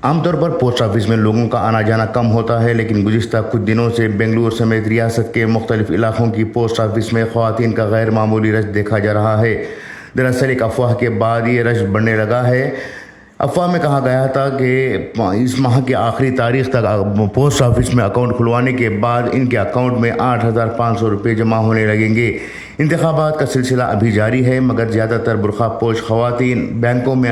عام طور پر post office میں لوگوں کا آنا جانا کم ہوتا ہے، لیکن گزشتہ کچھ دنوں سے بنگلور سمیت ریاست کے مختلف علاقوں کی پوسٹ آفس میں خواتین کا غیر معمولی رش دیکھا جا رہا ہے۔ دراصل ایک افواہ کے بعد یہ رش بڑھنے لگا ہے۔ افواہ میں کہا گیا تھا کہ اس ماہ کی آخری تاریخ تک پوسٹ آفس میں اکاؤنٹ کھلوانے کے بعد ان کے اکاؤنٹ میں 8,500 روپے جمع ہونے لگیں گے۔ انتخابات کا سلسلہ ابھی جاری ہے، مگر زیادہ تر برقع پوش خواتین بینکوں میں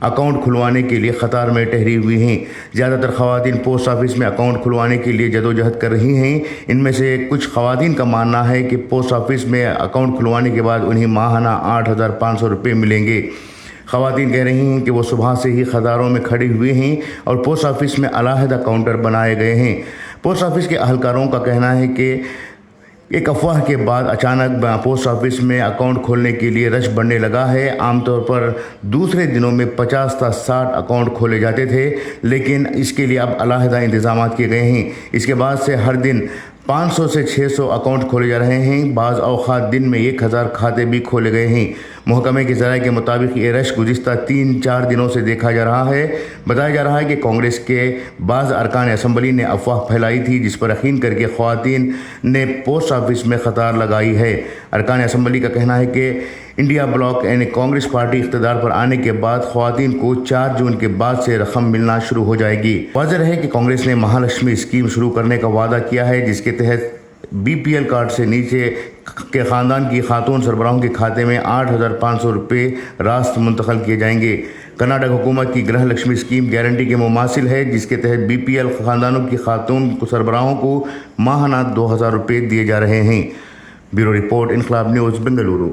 اکاؤنٹ کھلوانے کے لیے قطار میں ٹھہری ہوئی ہیں۔ زیادہ تر خواتین پوسٹ آفس میں اکاؤنٹ کھلوانے کے لیے جدوجہد کر رہی ہیں۔ ان میں سے کچھ خواتین کا ماننا ہے کہ پوسٹ آفس میں اکاؤنٹ کھلوانے کے بعد انہیں ماہانہ 8,500 روپے ملیں گے۔ خواتین کہہ رہی ہیں کہ وہ صبح سے ہی قطاروں میں کھڑی ہوئی ہیں اور پوسٹ آفس میں علیحدہ کاؤنٹر بنائے گئے ہیں۔ پوسٹ آفس کے اہلکاروں کا کہنا ہے کہ ایک افواہ کے بعد اچانک پوسٹ آفس میں اکاؤنٹ کھولنے کے لیے رش بڑھنے لگا ہے۔ عام طور پر دوسرے دنوں میں 50 تا 60 اکاؤنٹ کھولے جاتے تھے، لیکن اس کے لیے اب علیحدہ انتظامات کیے گئے ہیں۔ اس کے بعد سے ہر دن 500 سے 600 اکاؤنٹ کھولے جا رہے ہیں۔ بعض اوقات دن میں 1000 کھاتے بھی کھولے گئے ہیں۔ محکمے کے ذرائع کے مطابق یہ رش گزشتہ 3-4 دنوں سے دیکھا جا رہا ہے۔ بتایا جا رہا ہے کہ کانگریس کے بعض ارکان اسمبلی نے افواہ پھیلائی تھی، جس پر یقین کر کے خواتین نے پوسٹ آفس میں قطار لگائی ہے۔ ارکان اسمبلی کا کہنا ہے کہ انڈیا بلاک یعنی کانگریس پارٹی اقتدار پر آنے کے بعد خواتین کو 4 جون کے بعد سے رقم ملنا شروع ہو جائے گی۔ واضح رہے کہ کانگریس نے مہالکشمی اسکیم شروع کرنے کا وعدہ کیا ہے، جس کے تحت BPL کارڈ سے نیچے کے خاندان کی خاتون سربراہوں کے کھاتے میں 8,500 روپے راست منتقل کیے جائیں گے۔ کرناٹک حکومت کی گرہ لکشمی اسکیم گارنٹی کے مماثل ہے، جس کے تحت BPL خاندانوں کی خاتون سربراہوں کو ماہانہ 2,000 روپے دیے جا رہے ہیں۔ بیورو رپورٹ، انقلاب نیوز، بنگلورو۔